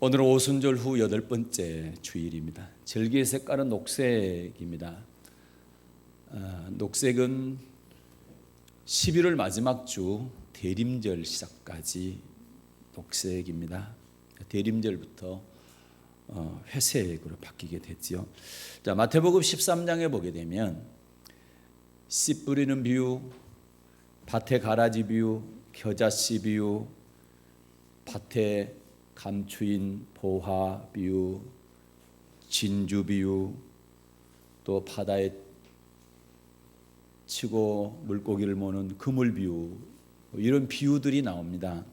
오늘은 오순절 후 8번째 주일입니다. 절기의 색깔은 녹색입니다. 녹색은 11월 마지막 주 대림절 시작까지 녹색입니다. 대림절부터 회색으로 바뀌게 됐지요. 자, 마태복음 13장에 보게 되면 씨 뿌리는 비유, 밭에 가라지 비유, 겨자씨 비유, 밭에 감추인 보화 비유, 진주 비유, 또 바다에 치고 물고기를 모는 그물 비유, 이런 비유들이 나옵니다.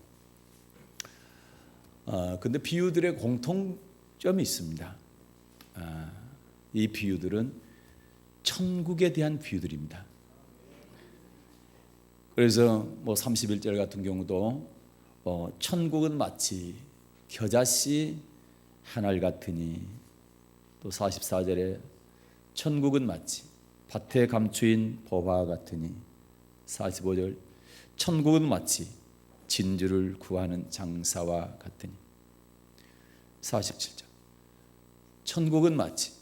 근데 비유들의 공통점이 있습니다. 이 비유들은 천국에 대한 비유들입니다. 그래서 31절 같은 경우도 천국은 마치 겨자씨 하늘 같으니, 또 44절에 천국은 마치 밭에 감추인 보화 같으니, 45절 천국은 마치 진주를 구하는 장사와 같으니, 47절 천국은 마치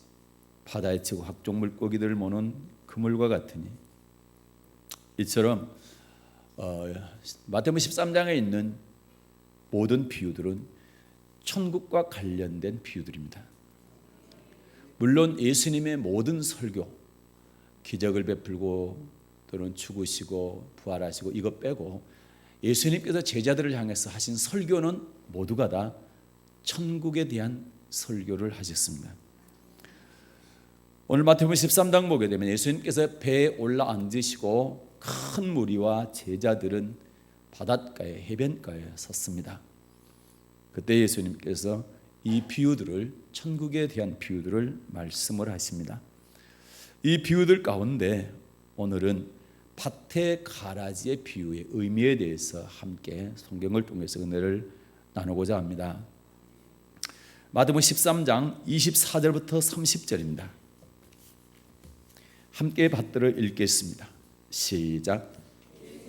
바다에 치고 각종 물고기들을 모는 그물과 같으니. 이처럼 마태복음 13장에 있는 모든 비유들은 천국과 관련된 비유들입니다. 물론 예수님의 모든 설교, 기적을 베풀고 또는 죽으시고 부활하시고 이것 빼고 예수님께서 제자들을 향해서 하신 설교는 모두가 다 천국에 대한 설교를 하셨습니다. 오늘 마태복음 13장 보게 되면 예수님께서 배에 올라 앉으시고 큰 무리와 제자들은 바닷가에, 해변가에 섰습니다. 그때 예수님께서 이 비유들을, 천국에 대한 비유들을 말씀을 하십니다. 이 비유들 가운데 오늘은 밭에 가라지의 비유의 의미에 대해서 함께 성경을 통해서 은혜를 나누고자 합니다. 마태복음 13장 24절부터 30절입니다. 함께 받들어 읽겠습니다. 시작.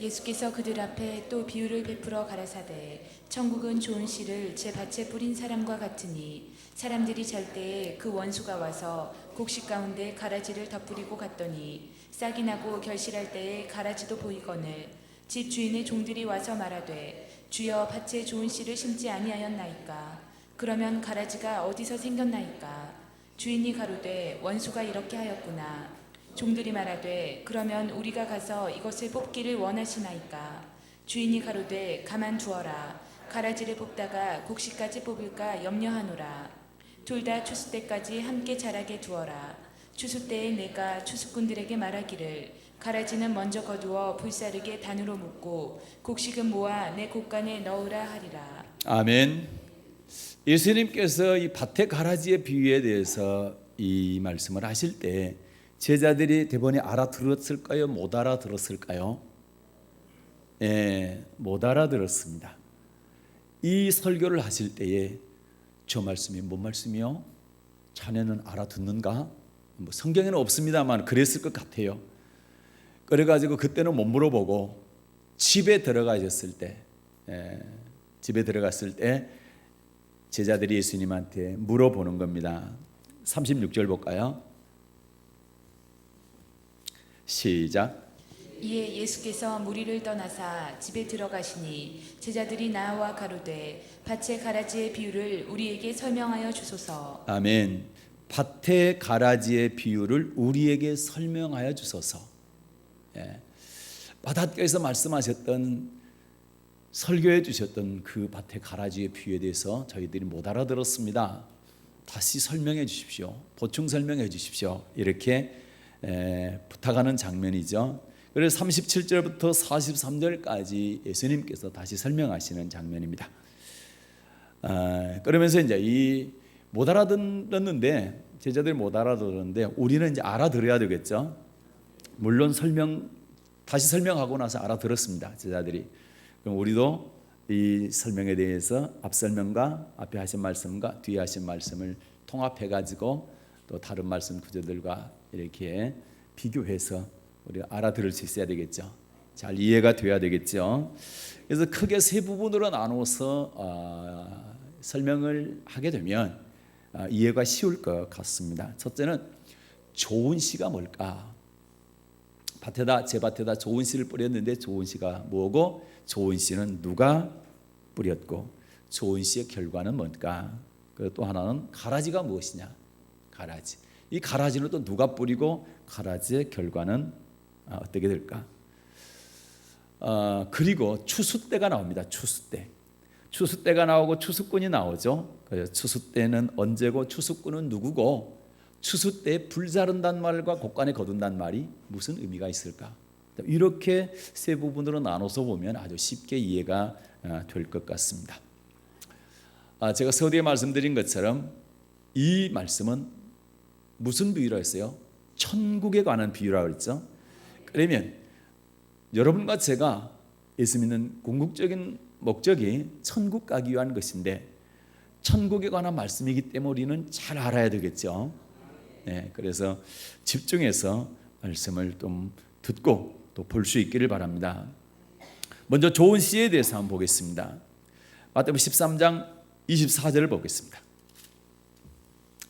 예수께서 그들 앞에 또 비유를 베풀어 가라사대, 천국은 좋은 씨를 제 밭에 뿌린 사람과 같으니, 사람들이 잘 때에 그 원수가 와서 곡식 가운데 가라지를 덧뿌리고 갔더니, 싹이 나고 결실할 때에 가라지도 보이거늘 집 주인의 종들이 와서 말하되, 주여 밭에 좋은 씨를 심지 아니하였나이까? 그러면 가라지가 어디서 생겼나이까? 주인이 가로되, 원수가 이렇게 하였구나. 종들이 말하되, 그러면 우리가 가서 이것을 뽑기를 원하시나이까? 주인이 가로되, 가만두어라. 가라지를 뽑다가 곡식까지 뽑을까 염려하노라. 둘 다 추수 때까지 함께 자라게 두어라. 추수 때에 내가 추수꾼들에게 말하기를, 가라지는 먼저 거두어 불사르게 단으로 묶고 곡식은 모아 내 곡간에 넣으라 하리라. 아멘. 예수님께서 이 밭에 가라지의 비유에 대해서 이 말씀을 하실 때 제자들이 대번에 알아들었을까요? 못 알아들었을까요? 못 알아들었습니다. 이 설교를 하실 때에 저 말씀이 뭔 말씀이요? 자네는 알아듣는가? 성경에는 없습니다만 그랬을 것 같아요. 그래가지고 그때는 못 물어보고 집에 들어갔을 때 제자들이 예수님한테 물어보는 겁니다. 36절 볼까요? 시작. 이에 예수께서 무리를 떠나사 집에 들어가시니 제자들이 나와 가로되, 밭의 가라지의 비유를 우리에게 설명하여 주소서. 아멘. 밭의 가라지의 비유를 우리에게 설명하여 주소서. 바닷가에서 말씀하셨던, 설교해 주셨던 그 밭의 가라지의 비유에 대해서 저희들이 못 알아들었습니다. 다시 설명해 주십시오. 보충 설명해 주십시오. 이렇게 부탁하는 장면이죠. 그래서 37절부터 43절까지 예수님께서 다시 설명하시는 장면입니다. 그러면서 이제 못 알아듣는데, 제자들이 못 알아들었는데 우리는 이제 알아들어야 되겠죠. 물론 다시 설명하고 나서 알아들었습니다, 제자들이. 그럼 우리도 이 설명에 대해서 앞 설명과 앞에 하신 말씀과 뒤에 하신 말씀을 통합해 가지고 또 다른 말씀 구절들과 이렇게 비교해서 우리가 알아들을 수 있어야 되겠죠. 잘 이해가 돼야 되겠죠. 그래서 크게 세 부분으로 나눠서 설명을 하게 되면 이해가 쉬울 것 같습니다. 첫째는 좋은 씨가 뭘까? 제 밭에다 좋은 씨를 뿌렸는데 좋은 씨가 뭐고, 좋은 씨는 누가 뿌렸고, 좋은 씨의 결과는 뭘까? 그리고 또 하나는 가라지가 무엇이냐? 가라지. 이 가라지는 또 누가 뿌리고 가라지의 결과는 어떻게 될까? 그리고 추수 때가 나옵니다. 추수 때가 나오고 추수꾼이 나오죠. 그래서 추수 때는 언제고 추수꾼은 누구고, 추수 때 불 자른다는 말과 곡간에 거둔다는 말이 무슨 의미가 있을까? 이렇게 세 부분으로 나눠서 보면 아주 쉽게 이해가 될 것 같습니다. 제가 서두에 말씀드린 것처럼 이 말씀은 무슨 비유라 했어요? 천국에 관한 비유라고 했죠. 그러면 여러분과 제가 예수 믿는 궁극적인 목적이 천국 가기 위한 것인데, 천국에 관한 말씀이기 때문에 우리는 잘 알아야 되겠죠. 네, 그래서 집중해서 말씀을 좀 듣고 또 볼 수 있기를 바랍니다. 먼저 좋은 씨에 대해서 한번 보겠습니다. 마태복음 13장 24절을 보겠습니다.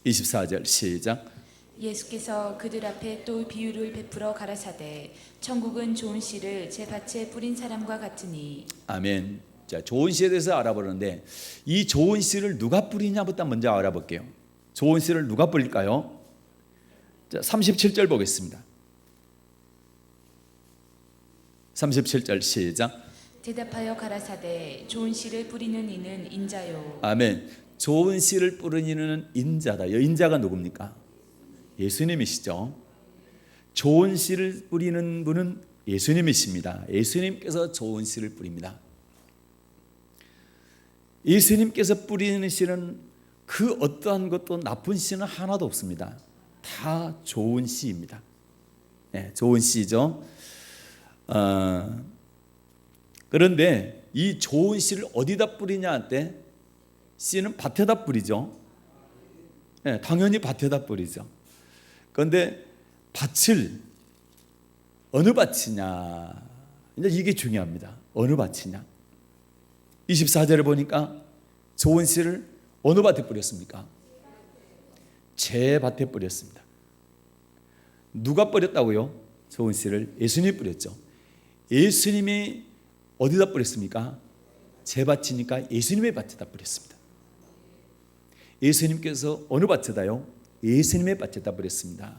24절 시작. 예수께서 그들 앞에 또 비유를 베풀어 가라사대 천국은 좋은 씨를 제 밭에 뿌린 사람과 같으니. 아멘. 자, 좋은 씨에 대해서 알아보는데 이 좋은 씨를 누가 뿌리냐부터 먼저 알아볼게요. 좋은 씨를 누가 뿌릴까요? 자, 37절 보겠습니다. 37절 시작. 대답하여 가라사대 좋은 씨를 뿌리는 이는 인자요. 아멘. 좋은 씨를 뿌리는 이는 인자다. 이 인자가 누굽니까? 예수님이시죠. 좋은 씨를 뿌리는 분은 예수님이십니다. 예수님께서 좋은 씨를 뿌립니다. 예수님께서 뿌리는 씨는 그 어떠한 것도 나쁜 씨는 하나도 없습니다. 다 좋은 씨입니다. 네, 좋은 씨죠. 그런데 이 좋은 씨를 어디다 뿌리냐 할 때 씨는 밭에다 뿌리죠. 네, 당연히 밭에다 뿌리죠. 그런데 밭을 어느 밭이냐, 이제 이게 중요합니다. 어느 밭이냐. 24절에 보니까 좋은 씨를 어느 밭에 뿌렸습니까? 제 밭에 뿌렸습니다. 누가 뿌렸다고요? 좋은 씨를 예수님이 뿌렸죠. 예수님이 어디다 뿌렸습니까? 제 밭이니까 예수님의 밭에다 뿌렸습니다. 예수님께서 어느 밭에다요? 예수님의 밭에다 뿌렸습니다.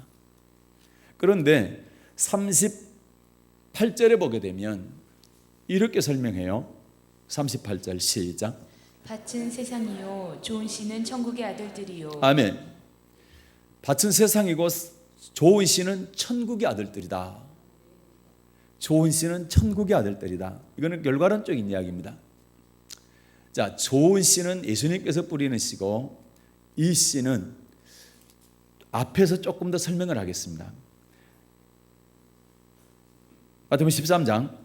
그런데 38절에 보게 되면 이렇게 설명해요. 38절 시작. 밭은 세상이요 좋은 씨는 천국의 아들들이요. 아멘. 밭은 세상이고 좋은 씨는 천국의 아들들이다. 좋은 씨는 천국의 아들들이다. 이거는 결과론적인 이야기입니다. 자, 좋은 씨는 예수님께서 뿌리는 씨고, 이 씨는 앞에서 조금 더 설명을 하겠습니다. 마태복음 13장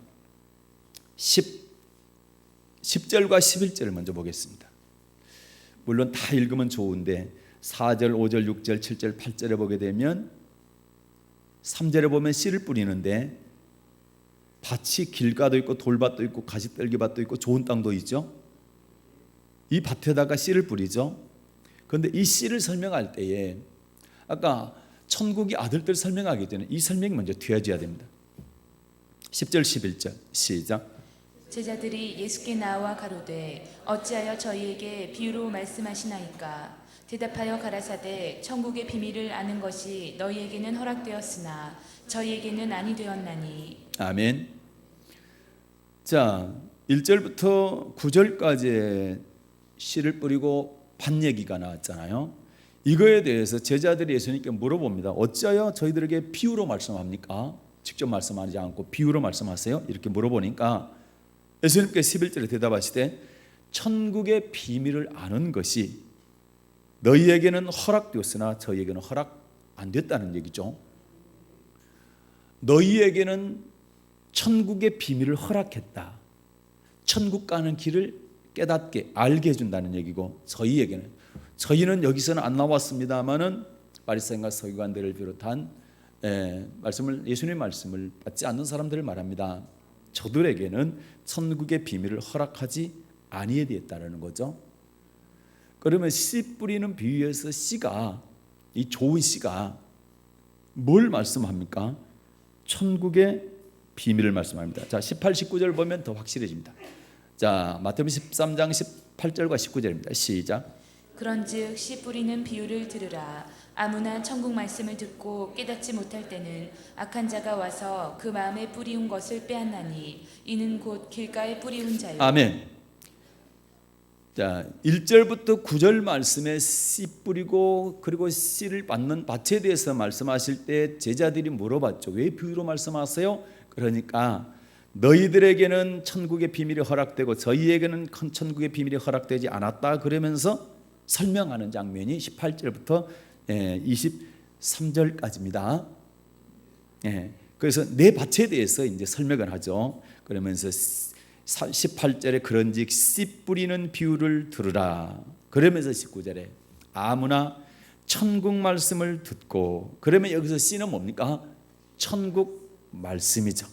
10절과 11절을 먼저 보겠습니다. 물론 다 읽으면 좋은데 4절, 5절, 6절, 7절, 8절에 보게 되면 3절에 보면 씨를 뿌리는데 밭이 길가도 있고 돌밭도 있고 가시떨기밭도 있고 좋은 땅도 있죠. 이 밭에다가 씨를 뿌리죠. 그런데 이 씨를 설명할 때에 아까 천국의 아들들 설명하기 전에 이 설명이 먼저 되어져야 됩니다. 10절 11절 시작. 제자들이 예수께 나와 가로되 어찌하여 저희에게 비유로 말씀하시나이까. 대답하여 가라사대 천국의 비밀을 아는 것이 너희에게는 허락되었으나 저희에게는 아니 되었나니. 아멘. 자, 1절부터 9절까지 씨를 뿌리고 밭 얘기가 나왔잖아요. 이거에 대해서 제자들이 예수님께 물어봅니다. 어찌하여 저희들에게 비유로 말씀합니까? 직접 말씀하지 않고 비유로 말씀하세요? 이렇게 물어보니까 예수님께서 11절에 대답하시되 천국의 비밀을 아는 것이 너희에게는 허락되었으나 저희에게는 허락 안 됐다는 얘기죠. 너희에게는 천국의 비밀을 허락했다. 천국 가는 길을 깨닫게 알게 해준다는 얘기고, 저희는 여기서는 안 나왔습니다마는 바리새인과 서기관들을 비롯한 예수님의 말씀을 받지 않는 사람들을 말합니다. 저들에게는 천국의 비밀을 허락하지 아니하였다는 거죠. 그러면 씨 뿌리는 비유에서 씨가, 이 좋은 씨가 뭘 말씀합니까? 천국의 비밀을 말씀합니다. 자, 18, 19절 보면 더 확실해집니다. 자, 마태복음 13장 18절과 19절입니다. 시작. 그런즉 씨 뿌리는 비유를 들으라. 아무나 천국 말씀을 듣고 깨닫지 못할 때는 악한 자가 와서 그 마음에 뿌리운 것을 빼앗나니 이는 곧 길가에 뿌리운 자요. 아멘. 자, 1절부터 9절 말씀에 씨 뿌리고 그리고 씨를 받는 밭에 대해서 말씀하실 때 제자들이 물어봤죠. 왜 비유로 말씀하세요? 그러니까 너희들에게는 천국의 비밀이 허락되고 저희에게는 천국의 비밀이 허락되지 않았다 그러면서 설명하는 장면이 18절부터 23절까지입니다. 그래서 내 밭에 대해서 이제 설명을 하죠. 그러면서 18절에 그런즉 씨 뿌리는 비유를 들으라. 그러면서 19절에 아무나 천국 말씀을 듣고, 그러면 여기서 씨는 뭡니까? 천국 말씀이죠.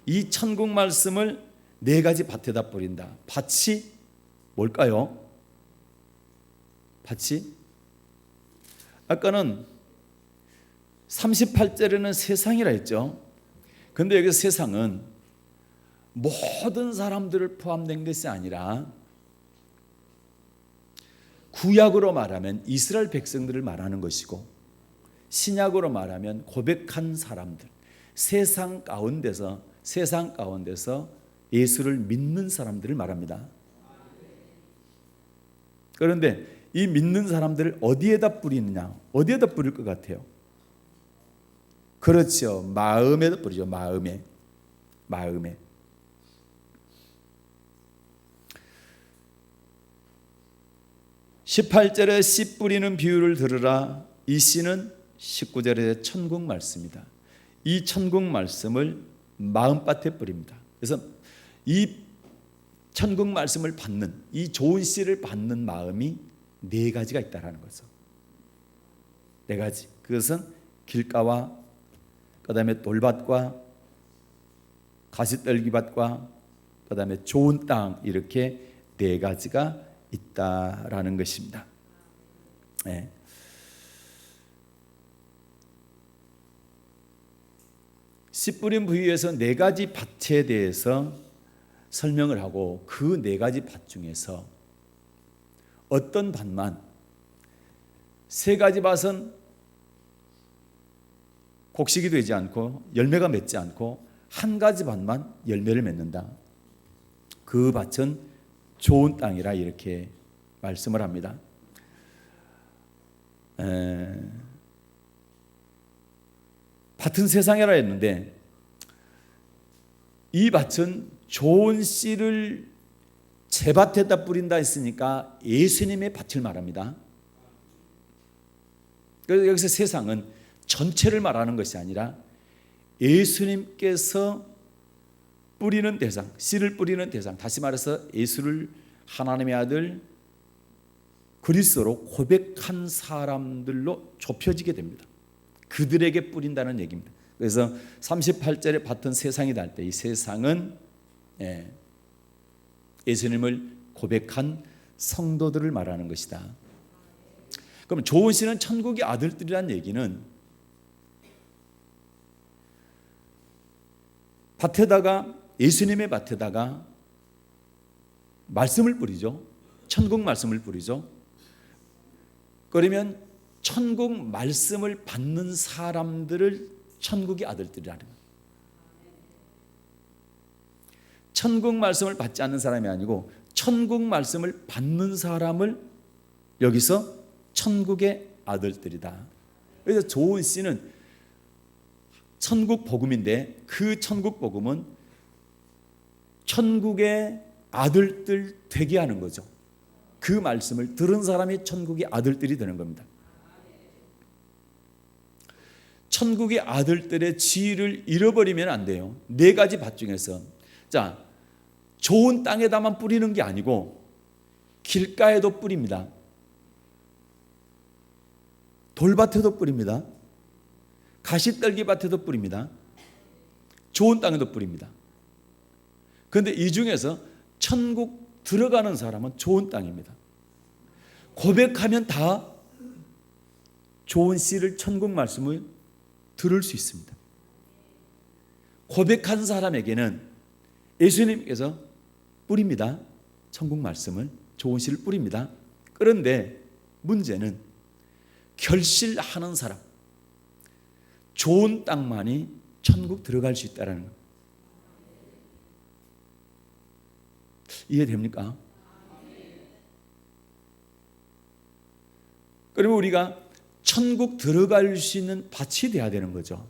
이 천국 말씀을 네 가지 밭에다 뿌린다. 밭이 뭘까요? 밭이 아까는 38절에는 세상이라 했죠. 근데 여기 세상은 모든 사람들을 포함된 것이 아니라 구약으로 말하면 이스라엘 백성들을 말하는 것이고, 신약으로 말하면 고백한 사람들, 세상 가운데서 예수를 믿는 사람들을 말합니다. 그런데 이 믿는 사람들을 어디에다 뿌리느냐? 어디에다 뿌릴 것 같아요? 그렇죠. 마음에다 뿌리죠. 마음에. 18절에 씨 뿌리는 비유를 들으라. 이 씨는 19절에 천국 말씀이다. 이 천국 말씀을 마음밭에 뿌립니다. 그래서 이 천국 말씀을 받는, 이 좋은 씨를 받는 마음이 네 가지가 있다라는 거죠. 네 가지. 그것은 길가와 그다음에 돌밭과 가시떨기밭과 그다음에 좋은 땅, 이렇게 네 가지가 있다라는 것입니다. 네. 씨 뿌린 부위에서 네 가지 밭에 대해서 설명을 하고, 그 네 가지 밭 중에서 어떤 밭만, 세 가지 밭은 곡식이 되지 않고 열매가 맺지 않고 한 가지 밭만 열매를 맺는다. 그 밭은 좋은 땅이라 이렇게 말씀을 합니다. 밭은 세상이라 했는데 이 밭은 좋은 씨를 제 밭에다 뿌린다 했으니까 예수님의 밭을 말합니다. 그래서 여기서 세상은 전체를 말하는 것이 아니라 예수님께서 뿌리는 대상, 씨를 뿌리는 대상, 다시 말해서 예수를 하나님의 아들 그리스도로 고백한 사람들로 좁혀지게 됩니다. 그들에게 뿌린다는 얘기입니다. 그래서 38절에 밭은 세상이다 할 때 이 세상은 예수님을 고백한 성도들을 말하는 것이다. 그럼 좋은 씨는 천국의 아들들이란 얘기는 밭에다가, 예수님의 밭에다가 말씀을 뿌리죠. 천국 말씀을 뿌리죠. 그러면 천국 말씀을 받는 사람들을 천국의 아들들이라는 거예요. 천국 말씀을 받지 않는 사람이 아니고 천국 말씀을 받는 사람을 여기서 천국의 아들들이다. 그래서 좋은 씨는 천국 복음인데, 그 천국 복음은 천국의 아들들 되게 하는 거죠. 그 말씀을 들은 사람이 천국의 아들들이 되는 겁니다. 천국의 아들들의 지위를 잃어버리면 안 돼요. 네 가지 밭 중에서, 자, 좋은 땅에다만 뿌리는 게 아니고 길가에도 뿌립니다. 돌밭에도 뿌립니다. 가시떨기밭에도 뿌립니다. 좋은 땅에도 뿌립니다. 그런데 이 중에서 천국 들어가는 사람은 좋은 땅입니다. 고백하면 다 좋은 씨를 천국 말씀을 들을 수 있습니다. 고백한 사람에게는 예수님께서 뿌립니다. 천국 말씀을, 좋은 씨를 뿌립니다. 그런데 문제는 결실하는 사람, 좋은 땅만이 천국 들어갈 수 있다는 것. 이해됩니까? 그러면 우리가 천국 들어갈 수 있는 밭이 돼야 되는 거죠.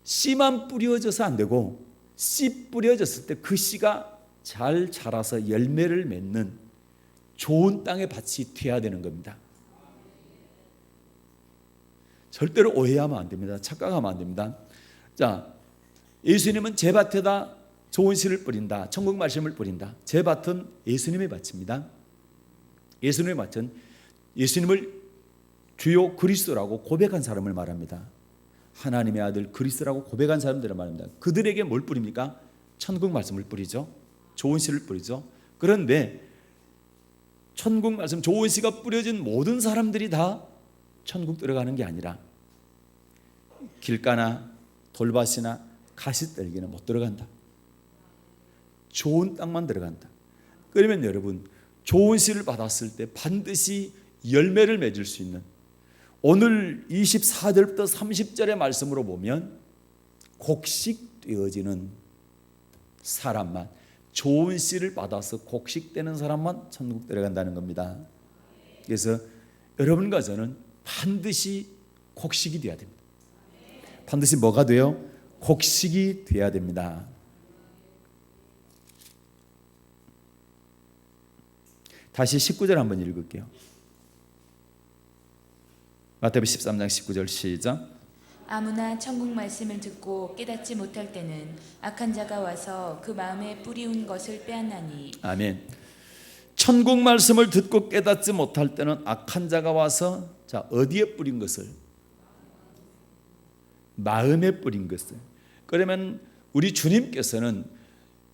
씨만 뿌려져서 안 되고, 씨 뿌려졌을 때 그 씨가 잘 자라서 열매를 맺는 좋은 땅의 밭이 돼야 되는 겁니다. 절대로 오해하면 안 됩니다. 착각하면 안 됩니다. 자, 예수님은 제 밭에다 좋은 씨를 뿌린다, 천국 말씀을 뿌린다. 제 밭은 예수님의 밭입니다. 예수님의 밭은 예수님을 주요 그리스도라고 고백한 사람을 말합니다. 하나님의 아들 그리스도라고 고백한 사람들을 말합니다. 그들에게 뭘 뿌립니까? 천국 말씀을 뿌리죠. 좋은 씨를 뿌리죠. 그런데 천국 말씀, 좋은 씨가 뿌려진 모든 사람들이 다 천국 들어가는 게 아니라 길가나 돌밭이나 가시떨기는 못 들어간다. 좋은 땅만 들어간다. 그러면 여러분, 좋은 씨를 받았을 때 반드시 열매를 맺을 수 있는, 오늘 24절부터 30절의 말씀으로 보면 곡식되어지는 사람만, 좋은 씨를 받아서 곡식되는 사람만 천국 들어간다는 겁니다. 그래서 여러분과 저는 반드시 곡식이 되어야 됩니다. 반드시 뭐가 돼요? 곡식이 되어야 됩니다. 다시 19절 한번 읽을게요. 마태복음 13장 19절 시작. 아무나 천국 말씀을 듣고 깨닫지 못할 때는 악한 자가 와서 그 마음에 뿌리운 것을 빼앗나니. 아멘. 천국 말씀을 듣고 깨닫지 못할 때는 악한 자가 와서, 자, 어디에 뿌린 것을? 마음에 뿌린 것을. 그러면 우리 주님께서는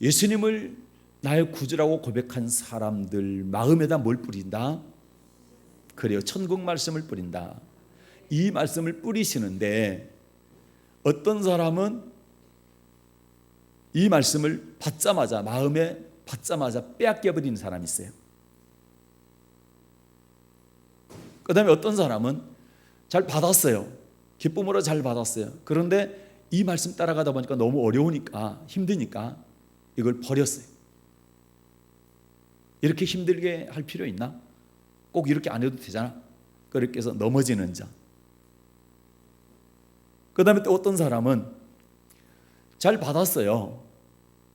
예수님을 나의 구주라고 고백한 사람들 마음에다 뭘 뿌린다? 그래요, 천국 말씀을 뿌린다. 이 말씀을 뿌리시는데 어떤 사람은 이 말씀을 받자마자, 마음에 받자마자 빼앗겨 버리는 사람이 있어요. 그 다음에 어떤 사람은 잘 받았어요. 기쁨으로 잘 받았어요. 그런데 이 말씀 따라가다 보니까 너무 어려우니까, 힘드니까 이걸 버렸어요. 이렇게 힘들게 할 필요 있나? 꼭 이렇게 안 해도 되잖아. 그렇게 해서 넘어지는 자. 그 다음에 또 어떤 사람은 잘 받았어요.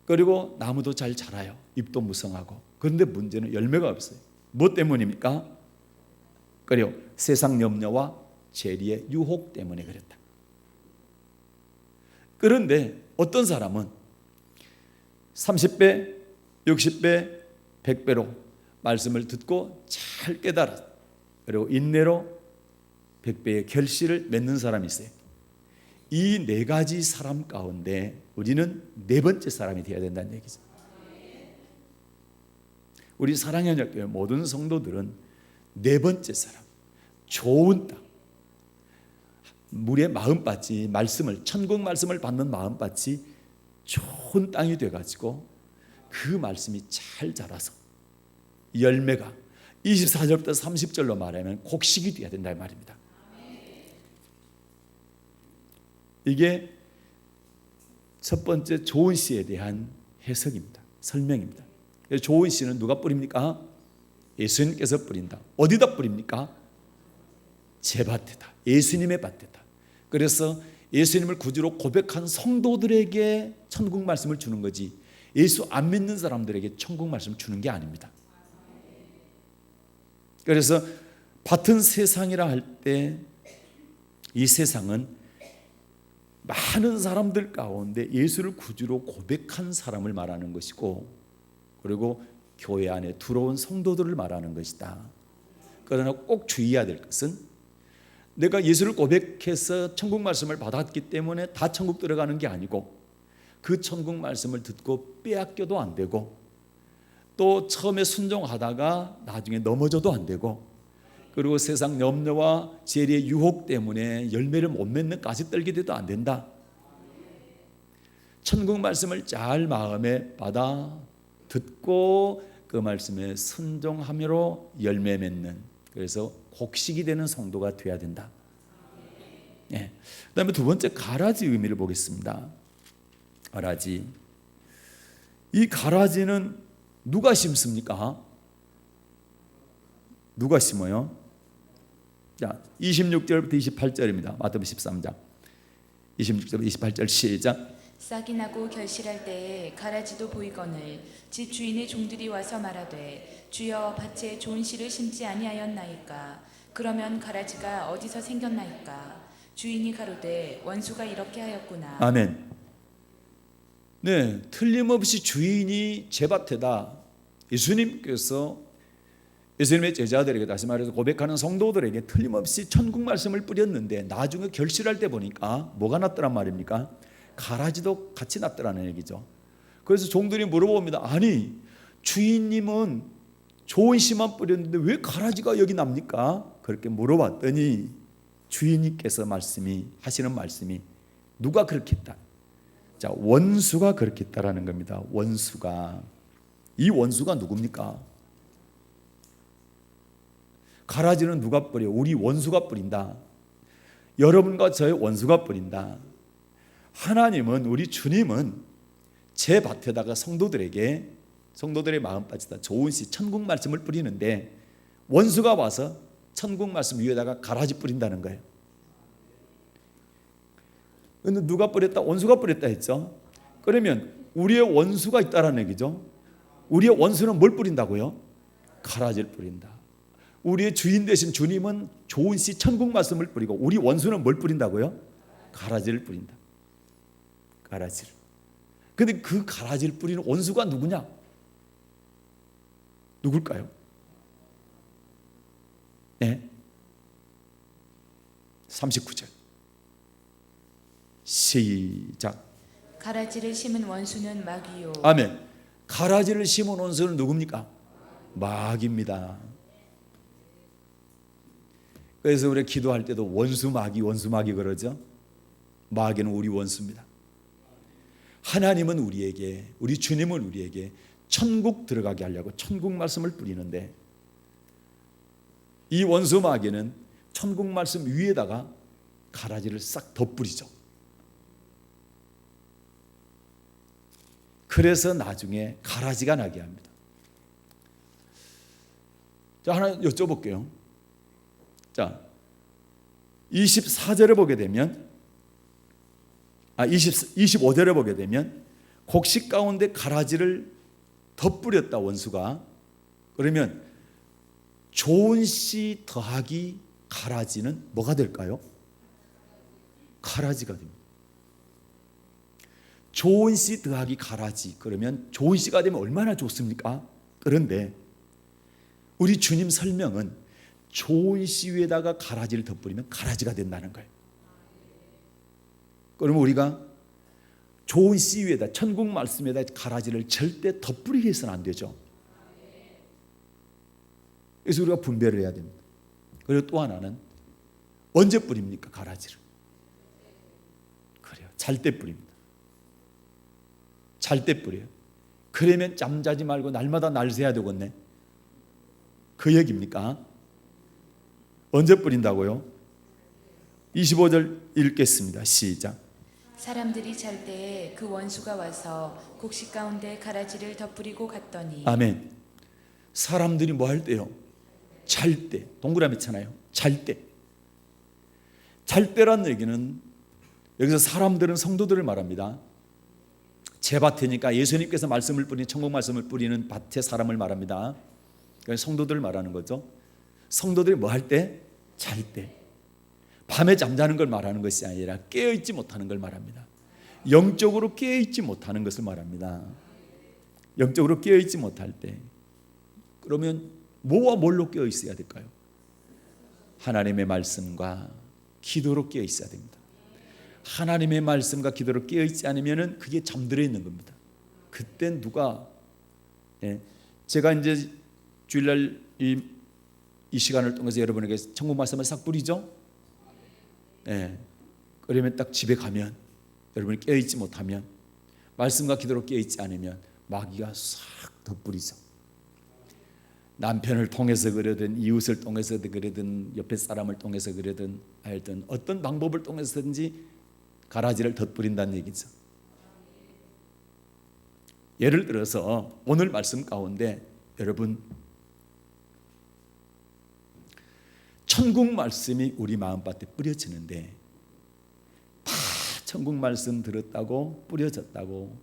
그리고 나무도 잘 자라요. 잎도 무성하고. 그런데 문제는 열매가 없어요. 뭐 때문입니까? 그래요, 세상 염려와 재리의 유혹 때문에 그랬다. 그런데 어떤 사람은 30배, 60배, 100배로 말씀을 듣고 잘 깨달아, 그리고 인내로 100배의 결실을 맺는 사람이 있어요. 이 네 가지 사람 가운데 우리는 네 번째 사람이 되어야 된다는 얘기죠. 우리 사랑의 교회 모든 성도들은 네 번째 사람, 좋은 땅, 물의 마음밭이, 말씀을, 천국 말씀을 받는 마음밭이 좋은 땅이 돼가지고 그 말씀이 잘 자라서 열매가 24절부터 30절로 말하면 곡식이 되어야 된다 이 말입니다. 이게 첫 번째 좋은 씨에 대한 해석입니다. 설명입니다. 좋은 씨는 누가 뿌립니까? 예수님께서 뿌린다. 어디다 뿌립니까? 제 밭에다, 예수님의 밭에다. 그래서 예수님을 구주로 고백한 성도들에게 천국 말씀을 주는 거지, 예수 안 믿는 사람들에게 천국 말씀을 주는 게 아닙니다. 그래서 밭은 세상이라 할 때 이 세상은 많은 사람들 가운데 예수를 구주로 고백한 사람을 말하는 것이고, 그리고 교회 안에 들어온 성도들을 말하는 것이다. 그러나 꼭 주의해야 될 것은, 내가 예수를 고백해서 천국 말씀을 받았기 때문에 다 천국 들어가는 게 아니고, 그 천국 말씀을 듣고 빼앗겨도 안 되고, 또 처음에 순종하다가 나중에 넘어져도 안 되고, 그리고 세상 염려와 재리의 유혹 때문에 열매를 못 맺는 가시떨기 돼도 안 된다. 천국 말씀을 잘 마음에 받아 듣고 그 말씀에 순종함으로 열매 맺는, 그래서 곡식이 되는 성도가 돼야 된다. 네. 그다음에 두 번째, 가라지 의미를 보겠습니다. 가라지. 이 가라지는 누가 심습니까? 누가 심어요? 자, 26절부터 28절입니다. 마태복음 13장 26절부터 28절 시작. 싹이 나고 결실할 때에 가라지도 보이거늘 집 주인의 종들이 와서 말하되 주여 밭에 좋은 씨를 심지 아니하였나이까. 그러면 가라지가 어디서 생겼나이까. 주인이 가로되 원수가 이렇게 하였구나. 아멘. 네, 틀림없이 주인이 제 밭에다. 예수님께서 예수님의 제자들에게, 다시 말해서 고백하는 성도들에게 틀림없이 천국 말씀을 뿌렸는데 나중에 결실할 때 보니까 뭐가 났더란 말입니까? 가라지도 같이 났더라는 얘기죠. 그래서 종들이 물어봅니다. 아니, 주인님은 좋은 씨만 뿌렸는데 왜 가라지가 여기 납니까? 그렇게 물어봤더니 주인님께서 하시는 말씀이 누가 그렇게 했다? 자, 원수가 그렇게 했다라는 겁니다. 원수가. 이 원수가 누굽니까? 가라지는 누가 뿌려? 우리 원수가 뿌린다. 여러분과 저의 원수가 뿌린다. 하나님은, 우리 주님은 제 밭에다가 성도들의 마음 빠지다 좋은 씨, 천국 말씀을 뿌리는데 원수가 와서 천국 말씀 위에다가 가라지 뿌린다는 거예요. 근데 누가 뿌렸다? 원수가 뿌렸다 했죠. 그러면 우리의 원수가 있다라는 얘기죠. 우리의 원수는 뭘 뿌린다고요? 가라지를 뿌린다. 우리의 주인 되신 주님은 좋은 씨, 천국 말씀을 뿌리고, 우리 원수는 뭘 뿌린다고요? 가라지를 뿌린다. 가라지를. 근데 그 가라지를 뿌리는 원수가 누구냐? 누굴까요? 네. 39절 시작. 가라지를 심은 원수는 마귀요. 아멘. 가라지를 심은 원수는 누굽니까? 마귀입니다. 그래서 우리 기도할 때도 원수 마귀 그러죠. 마귀는 우리 원수입니다. 하나님은 우리에게, 우리 주님은 우리에게 천국 들어가게 하려고 천국 말씀을 뿌리는데, 이 원수 마귀는 천국 말씀 위에다가 가라지를 싹 덧뿌리죠. 그래서 나중에 가라지가 나게 합니다. 자, 하나 여쭤볼게요. 자, 24절에 보게 되면, 25절에 보게 되면 곡식 가운데 가라지를 덧뿌렸다 원수가. 그러면 좋은 씨 더하기 가라지는 뭐가 될까요? 가라지가 됩니다. 좋은 씨 더하기 가라지, 그러면 좋은 씨가 되면 얼마나 좋습니까? 그런데 우리 주님 설명은 좋은 씨 위에다가 가라지를 덧뿌리면 가라지가 된다는 거예요. 그러면 우리가 좋은 씨 위에다, 천국 말씀에다 가라지를 절대 덧뿌리게 해서는 안 되죠. 그래서 우리가 분별을 해야 됩니다. 그리고 또 하나는 언제 뿌립니까? 가라지를. 그래요. 잘 때 뿌립니다. 잘 때 뿌려요. 그러면 잠자지 말고 날마다 날 새야 되겠네. 그 얘기입니까? 언제 뿌린다고요? 25절 읽겠습니다. 시작. 사람들이 잘 때에 그 원수가 와서 곡식 가운데 가라지를 덧뿌리고 갔더니. 아멘. 사람들이 뭐 할 때요? 잘 때. 동그라미 잖아요. 잘 때. 잘 때란 얘기는 여기서 사람들은 성도들을 말합니다. 제 밭이니까 예수님께서 말씀을 뿌리는, 천국 말씀을 뿌리는 밭의 사람을 말합니다. 그러니까 성도들을 말하는 거죠. 성도들이 뭐 할 때? 잘 때. 밤에 잠자는 걸 말하는 것이 아니라 깨어있지 못하는 걸 말합니다. 영적으로 깨어있지 못하는 것을 말합니다. 영적으로 깨어있지 못할 때. 그러면 뭐와 뭘로 깨어있어야 될까요? 하나님의 말씀과 기도로 깨어있어야 됩니다. 하나님의 말씀과 기도로 깨어있지 않으면 그게 잠들어 있는 겁니다. 그땐 누가 제가 이제 주일날 이 시간을 통해서 여러분에게 천국 말씀을 싹 뿌리죠. 네. 그러면 딱 집에 가면 여러분이 깨어있지 못하면, 말씀과 기도로 깨어있지 않으면 마귀가 싹 덧뿌리죠. 남편을 통해서 그러든 이웃을 통해서 그러든 옆에 사람을 통해서 그러든 하여튼 어떤 방법을 통해서든지 가라지를 덧뿌린다는 얘기죠. 예를 들어서 오늘 말씀 가운데 여러분, 천국 말씀이 우리 마음밭에 뿌려지는데 다 천국 말씀 들었다고 뿌려졌다고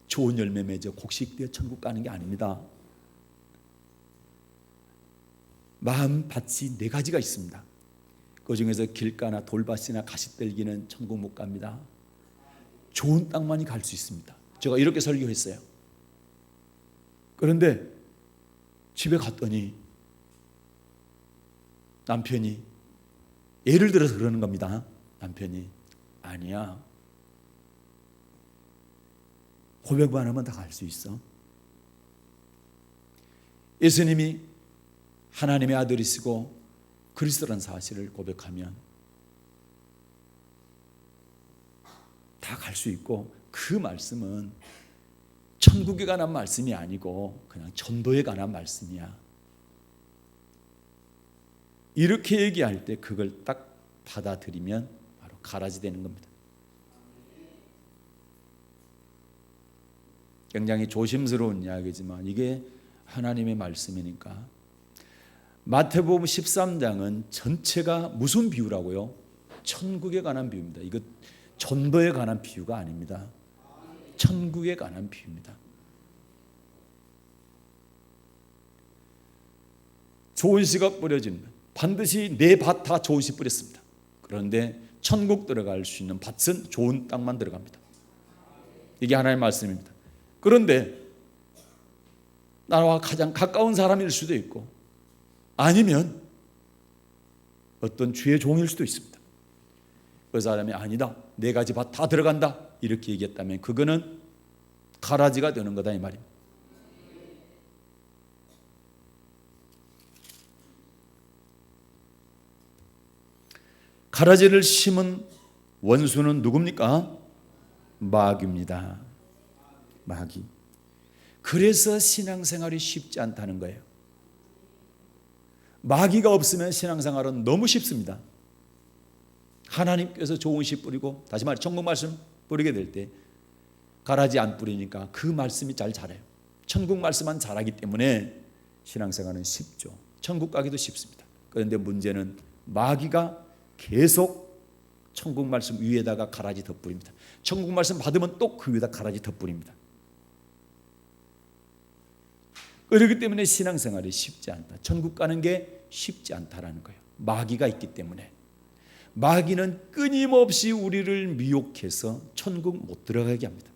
좋은 열매 맺어 곡식되어 천국 가는 게 아닙니다. 마음밭이 4가지가 있습니다. 그 중에서 길가나 돌밭이나 가시떨기는 천국 못 갑니다. 좋은 땅만이 갈 수 있습니다. 제가 이렇게 설교했어요. 그런데 집에 갔더니 남편이, 예를 들어서 그러는 겁니다. 남편이 아니야, 고백만 하면 다 갈 수 있어. 예수님이 하나님의 아들이시고 그리스도라는 사실을 고백하면 다 갈 수 있고, 그 말씀은 천국에 관한 말씀이 아니고 그냥 전도에 관한 말씀이야. 이렇게 얘기할 때 그걸 딱 받아들이면 바로 가라지 되는 겁니다. 굉장히 조심스러운 이야기지만 이게 하나님의 말씀이니까. 마태복음 13장은 전체가 무슨 비유라고요? 천국에 관한 비유입니다. 이거 전도에 관한 비유가 아닙니다. 천국에 관한 비유입니다. 좋은 씨가 뿌려집니다. 반드시 내 밭 다 좋은 씨 뿌렸습니다. 그런데 천국 들어갈 수 있는 밭은 좋은 땅만 들어갑니다. 이게 하나님의 말씀입니다. 그런데 나와 가장 가까운 사람일 수도 있고, 아니면 어떤 주의 종일 수도 있습니다. 그 사람이 아니다, 4가지 밭 다 들어간다 이렇게 얘기했다면 그거는 가라지가 되는 거다 이 말입니다. 가라지를 심은 원수는 누굽니까? 마귀입니다. 마귀. 그래서 신앙생활이 쉽지 않다는 거예요. 마귀가 없으면 신앙생활은 너무 쉽습니다. 하나님께서 좋은 씨 뿌리고, 다시 말해 천국 말씀 뿌리게 될 때 가라지 안 뿌리니까 그 말씀이 잘 자라요. 천국 말씀만 자라기 때문에 신앙생활은 쉽죠. 천국 가기도 쉽습니다. 그런데 문제는 마귀가 계속 천국 말씀 위에다가 가라지 덧뿌립니다. 천국 말씀 받으면 또 그 위에다 가라지 덧뿌립니다. 그렇기 때문에 신앙생활이 쉽지 않다. 천국 가는 게 쉽지 않다라는 거예요. 마귀가 있기 때문에. 마귀는 끊임없이 우리를 미혹해서 천국 못 들어가게 합니다.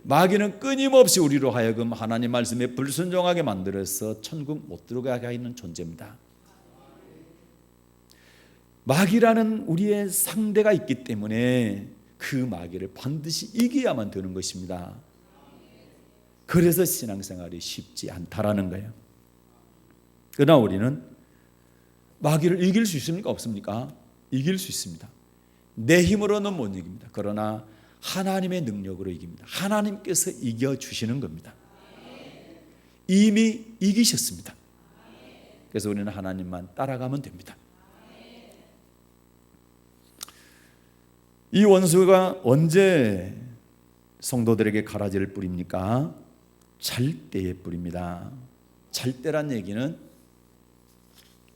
마귀는 끊임없이 우리로 하여금 하나님 말씀에 불순종하게 만들어서 천국 못 들어가게 하는 존재입니다. 마귀라는 우리의 상대가 있기 때문에 그 마귀를 반드시 이겨야만 되는 것입니다. 그래서 신앙생활이 쉽지 않다라는 거예요. 그러나 우리는 마귀를 이길 수 있습니까? 없습니까? 이길 수 있습니다. 내 힘으로는 못 이깁니다. 그러나 하나님의 능력으로 이깁니다. 하나님께서 이겨주시는 겁니다. 이미 이기셨습니다. 그래서 우리는 하나님만 따라가면 됩니다. 이 원수가 언제 성도들에게 가라지를 뿌립니까? 잘 때에 뿌립니다. 잘 때란 얘기는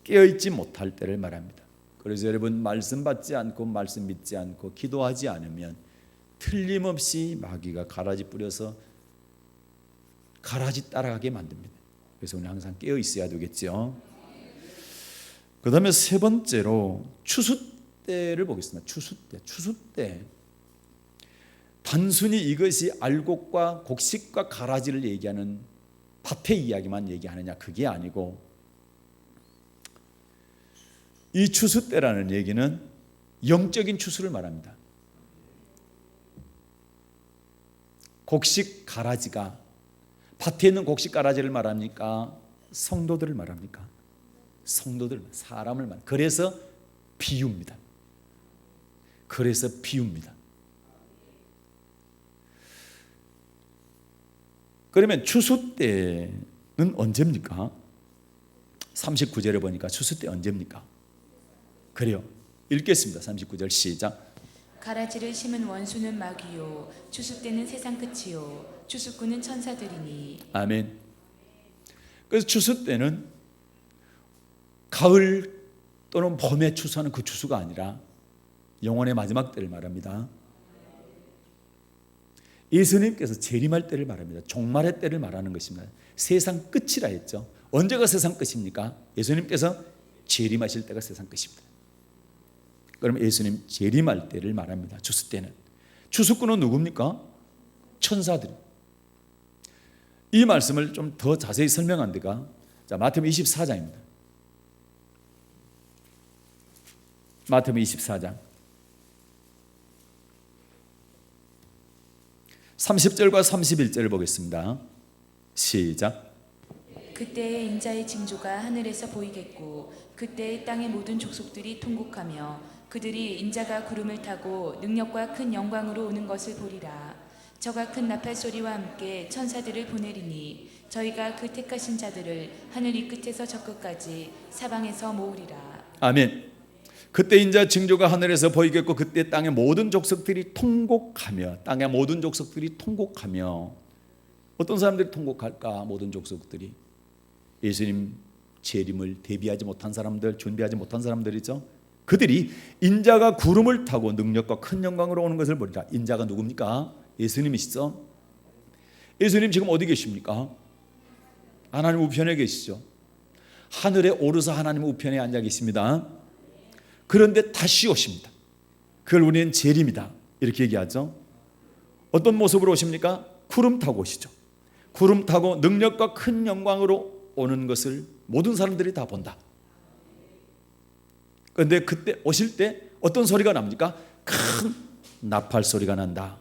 깨어있지 못할 때를 말합니다. 그래서 여러분, 말씀 받지 않고 말씀 믿지 않고 기도하지 않으면 틀림없이 마귀가 가라지 뿌려서 가라지 따라가게 만듭니다. 그래서 우리는 항상 깨어 있어야 되겠죠. 그 다음에 3번째로 추수때를 보겠습니다. 추수때. 단순히 이것이 알곡과 곡식과 가라지를 얘기하는 밭의 이야기만 얘기하느냐, 그게 아니고, 이 추수때라는 얘기는 영적인 추수를 말합니다. 곡식 가라지가 밭에 있는 곡식 가라지를 말합니까? 성도들을 말합니까? 성도들, 사람을 말. 그래서 비유입니다. 그래서 비유입니다. 그러면 추수 때는 언제입니까? 39절에 보니까 추수 때 언제입니까? 그래요. 읽겠습니다. 39절 시작. 가라지를 심은 원수는 마귀요 추수 때는 세상 끝이요 추수꾼은 천사들이니. 아멘. 그래서 추수 때는 가을 또는 봄에 추수하는 그 추수가 아니라 영원의 마지막 때를 말합니다. 예수님께서 재림할 때를 말합니다. 종말의 때를 말하는 것입니다. 세상 끝이라 했죠. 언제가 세상 끝입니까? 예수님께서 재림하실 때가 세상 끝입니다. 그러면 예수님 재림할 때를 말합니다. 추수 때는. 추수꾼은 누굽니까? 천사들. 이 말씀을 좀 더 자세히 설명한 데가 마태복음 24장입니다. 마태복음 24장 30절과 31절을 보겠습니다. 시작. 그때의 인자의 징조가 하늘에서 보이겠고 그때의 땅의 모든 족속들이 통곡하며 그들이 인자가 구름을 타고 능력과 큰 영광으로 오는 것을 보리라. 저가 큰 나팔 소리와 함께 천사들을 보내리니 저희가 그 택하신 자들을 하늘 이 끝에서 저 끝까지 사방에서 모으리라. 아멘. 그때 인자 징조가 하늘에서 보이겠고 그때 땅의 모든 족속들이 통곡하며, 땅의 모든 족속들이 통곡하며. 어떤 사람들이 통곡할까? 모든 족속들이 예수님 재림을 대비하지 못한 사람들, 준비하지 못한 사람들이죠. 그들이 인자가 구름을 타고 능력과 큰 영광으로 오는 것을 보리라. 인자가 누굽니까? 예수님이시죠. 예수님 지금 어디 계십니까? 하나님 우편에 계시죠. 하늘에 오르사 하나님 우편에 앉아 계십니다. 그런데 다시 오십니다. 그걸 우리는 재림이다 이렇게 얘기하죠. 어떤 모습으로 오십니까? 구름 타고 오시죠. 구름 타고 능력과 큰 영광으로 오는 것을 모든 사람들이 다 본다. 그런데 그때 오실 때 어떤 소리가 납니까? 큰 나팔 소리가 난다.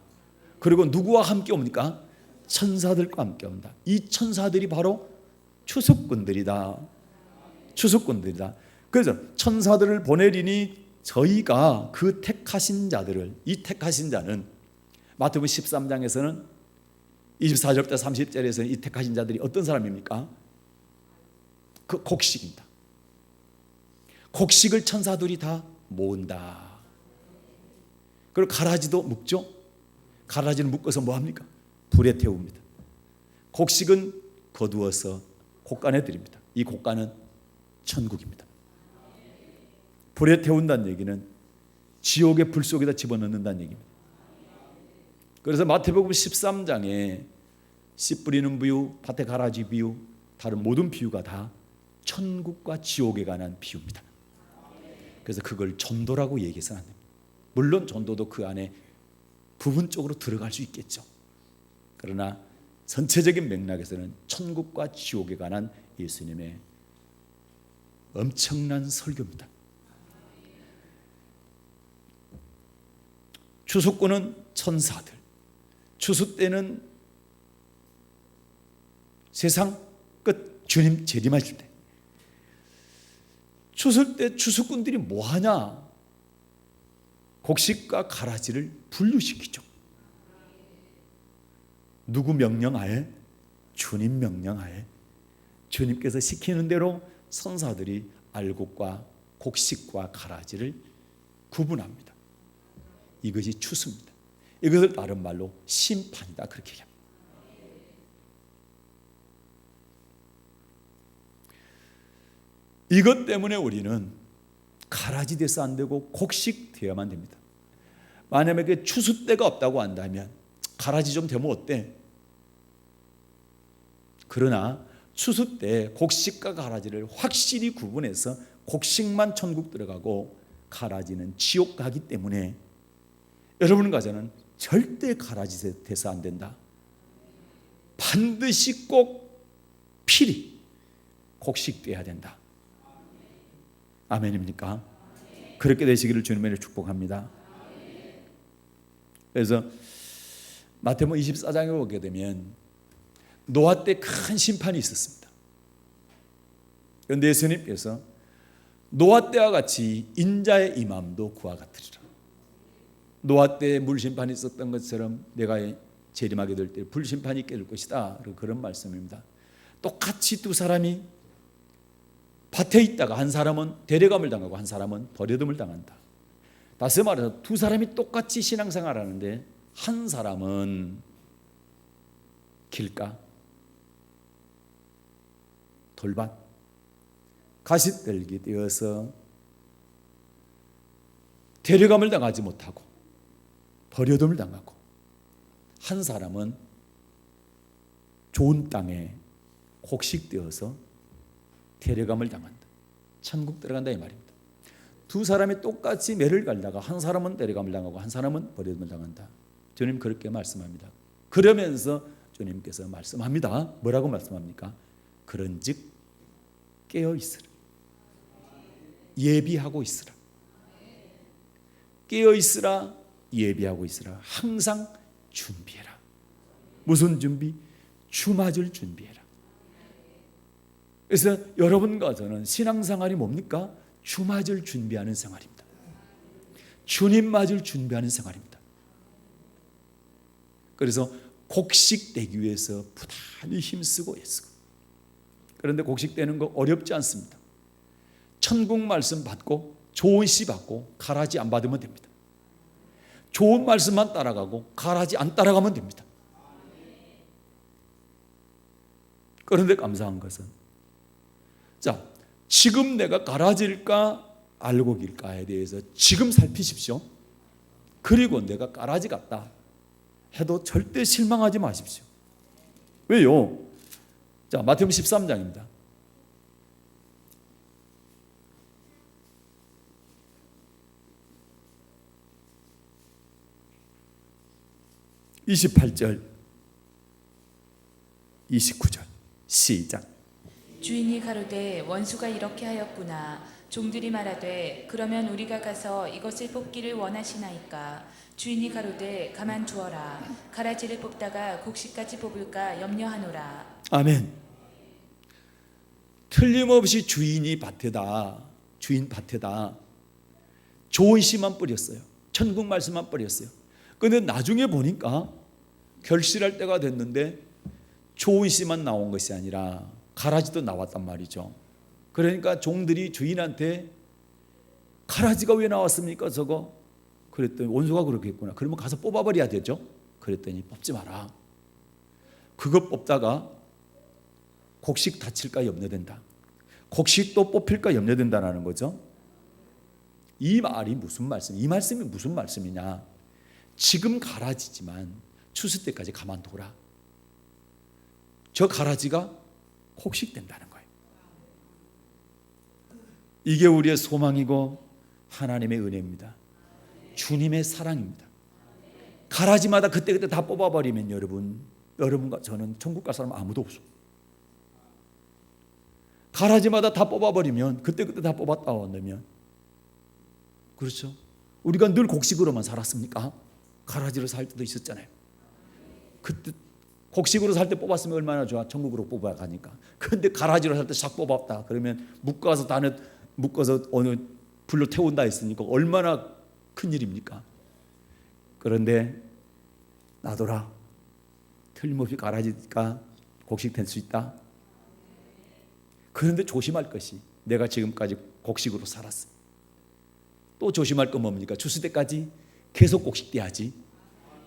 그리고 누구와 함께 옵니까? 천사들과 함께 온다. 이 천사들이 바로 추수꾼들이다. 추수꾼들이다. 그래서 천사들을 보내리니 저희가 그 택하신 자들을, 이 택하신 자는 마태복음 13장에서는 24절부터 30절에서는 이 택하신 자들이 어떤 사람입니까? 그 곡식입니다. 곡식을 천사들이 다 모은다. 그리고 가라지도 묶죠. 가라지는 묶어서 뭐합니까? 불에 태웁니다. 곡식은 거두어서 곡간에 드립니다. 이 곡간은 천국입니다. 불에 태운다는 얘기는 지옥의 불 속에다 집어넣는다는 얘기입니다. 그래서 마태복음 13장에 씨 뿌리는 비유, 밭에 가라지 비유, 다른 모든 비유가 다 천국과 지옥에 관한 비유입니다. 그래서 그걸 전도라고 얘기해서는 안 됩니다. 물론 전도도 그 안에 부분적으로 들어갈 수 있겠죠. 그러나 전체적인 맥락에서는 천국과 지옥에 관한 예수님의 엄청난 설교입니다. 추수꾼은 천사들, 추수 때는 세상 끝 주님 재림하실 때. 추수 때 추수꾼들이 뭐하냐? 곡식과 가라지를 분류시키죠. 누구 명령하에? 주님 명령하에. 주님께서 시키는 대로 선사들이 알곡과 곡식과 가라지를 구분합니다. 이것이 추수입니다. 이것을 다른 말로 심판이다 그렇게 얘기합니다. 이것 때문에 우리는 가라지 돼서 안 되고 곡식 되어야만 됩니다. 만약에 추수 때가 없다고 한다면 가라지 좀 되면 어때? 그러나 추수 때 곡식과 가라지를 확실히 구분해서 곡식만 천국 들어가고 가라지는 지옥 가기 때문에 여러분과 저는 절대 가라지 돼서 안 된다. 반드시 꼭 필히 곡식 돼야 된다. 아멘입니까? 그렇게 되시기를 주님의 이름으로 축복합니다. 그래서 마태복음 24장에 보게 되면 노아 때 큰 심판이 있었습니다. 그런데 예수님께서 노아 때와 같이 인자의 임함도 그와 같으리라. 노아 때 물심판이 있었던 것처럼 내가 재림하게 될 때 불심판이 있게 될 것이다. 그런 말씀입니다. 똑같이 두 사람이 밭에 있다가 한 사람은 데려감을 당하고 한 사람은 버려둠을 당한다. 다시 말해서 두 사람이 똑같이 신앙생활을 하는데 한 사람은 길가, 돌밭, 가시떨기 되어서 데려감을 당하지 못하고 버려둠을 당하고, 한 사람은 좋은 땅에 곡식되어서 데려감을 당한다. 천국 들어간다 이 말입니다. 두 사람이 똑같이 매를 갈다가 한 사람은 데려감을 당하고 한 사람은 버려둠을 당한다. 주님 그렇게 말씀합니다. 그러면서 주님께서 말씀합니다. 뭐라고 말씀합니까? 그런즉 깨어 있으라. 예비하고 있으라. 깨어 있으라. 예비하고 있으라. 항상 준비해라. 무슨 준비? 주 맞을 준비해라. 그래서 여러분과 저는 신앙생활이 뭡니까? 주 맞을 준비하는 생활입니다. 주님 맞을 준비하는 생활입니다. 그래서 곡식되기 위해서 부단히 힘쓰고 애쓰고. 그런데 곡식되는 거 어렵지 않습니다. 천국 말씀 받고 좋은 씨 받고 가라지 안 받으면 됩니다. 좋은 말씀만 따라가고 가라지 안 따라가면 됩니다. 그런데 감사한 것은, 자, 지금 내가 가라지일까 알곡일까에 대해서 지금 살피십시오. 그리고 내가 가라지 같다 해도 절대 실망하지 마십시오. 왜요? 자, 마태복음 13장입니다. 28절 29절 시작. 주인이 가로되 원수가 이렇게 하였구나. 종들이 말하되 그러면 우리가 가서 이것을 뽑기를 원하시나이까. 주인이 가로되 가만두어라. 가라지를 뽑다가 곡식까지 뽑을까 염려하노라. 아멘. 틀림없이 주인이 밭에다, 주인 밭에다 좋은 씨만 뿌렸어요. 천국 말씀만 뿌렸어요. 그런데 나중에 보니까 결실할 때가 됐는데 좋은 씨만 나온 것이 아니라 가라지도 나왔단 말이죠. 그러니까 종들이 주인한테 가라지가 왜 나왔습니까? 저거. 그랬더니 원수가 그렇겠구나. 그러면 가서 뽑아버려야 되죠. 그랬더니 뽑지 마라. 그거 뽑다가 곡식 다칠까 염려된다. 곡식도 뽑힐까 염려된다는 거죠. 이 말이 무슨 말씀? 이 말씀이 무슨 말씀이냐? 지금 가라지지만 추수 때까지 가만둬라. 저 가라지가 곡식된다는 거예요. 이게 우리의 소망이고 하나님의 은혜입니다. 주님의 사랑입니다. 가라지마다 그때그때 다 뽑아버리면 여러분과 저는 천국 갈 사람 아무도 없어. 가라지마다 다 뽑아버리면 그때그때 다 뽑았다 온다면, 그렇죠? 우리가 늘 곡식으로만 살았습니까? 가라지로 살 때도 있었잖아요. 그때 곡식으로 살 때 뽑았으면 얼마나 좋아. 천국으로 뽑아가니까. 그런데 가라지로 살 때 싹 뽑았다 그러면 묶어서 어느 불로 태운다 했으니까 얼마나 큰일입니까? 그런데 놔둬라. 틀림없이 가라지가 곡식 될 수 있다. 그런데 조심할 것이, 내가 지금까지 곡식으로 살았어. 또 조심할 건 뭡니까? 추수 때까지 계속 곡식돼야지.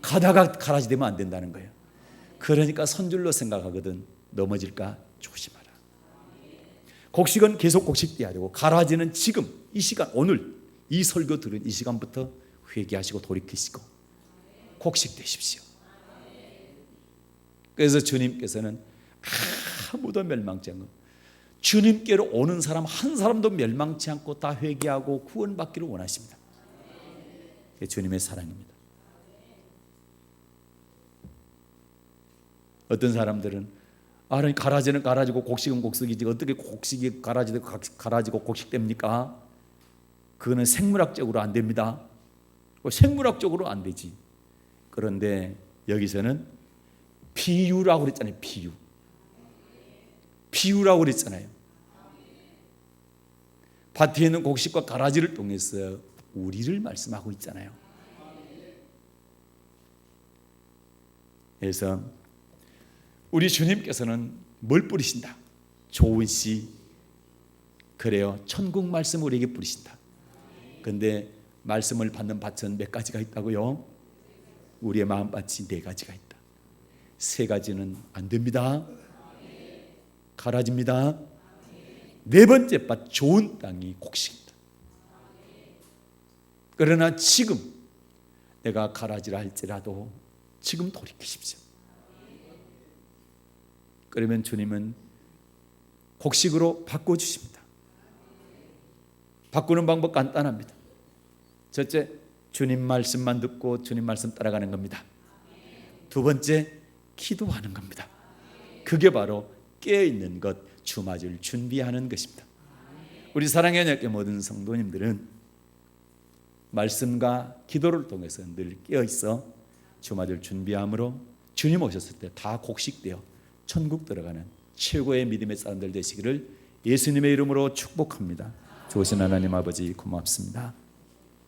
가다가 가라지 되면 안 된다는 거예요. 그러니까 선줄로 생각하거든. 넘어질까 조심하라. 곡식은 계속 곡식돼야 되고, 가라지는 지금 이 시간, 오늘 이 설교 들은 이 시간부터 회개하시고 돌이키시고 곡식되십시오. 그래서 주님께서는 아무도 멸망치 않고, 주님께로 오는 사람 한 사람도 멸망치 않고 다 회개하고 구원받기를 원하십니다. 그게 주님의 사랑입니다. 어떤 사람들은 가라지는 가라지고 곡식은 곡식이지 어떻게 곡식이 가라지고 곡식됩니까? 그거는 생물학적으로 안 됩니다. 생물학적으로 안 되지. 그런데 여기서는 비유라고 그랬잖아요. 비유. 비유라고 그랬잖아요. 밭에 있는 곡식과 가라지를 통해서 우리를 말씀하고 있잖아요. 그래서 우리 주님께서는 뭘 뿌리신다? 좋은 씨, 그래요, 천국 말씀 우리에게 뿌리신다. 근데 말씀을 받는 밭은 몇 가지가 있다고요? 우리의 마음밭이 4가지가 있다. 3가지는 안 됩니다. 가라집니다. 4번째 밭 좋은 땅이 곡식입니다. 그러나 지금 내가 가라지라 할지라도 지금 돌이키십시오. 그러면 주님은 곡식으로 바꿔주십니다. 바꾸는 방법 간단합니다. 첫째, 주님 말씀만 듣고 주님 말씀 따라가는 겁니다. 2번째, 기도하는 겁니다. 그게 바로 깨어있는 것, 주맞을 준비하는 것입니다. 우리 사랑의 언약궤 모든 성도님들은 말씀과 기도를 통해서 늘 깨어있어 주맞을 준비함으로 주님 오셨을 때 다 곡식되어 천국 들어가는 최고의 믿음의 사람들 되시기를 예수님의 이름으로 축복합니다. 좋으신 하나님 아버지 고맙습니다.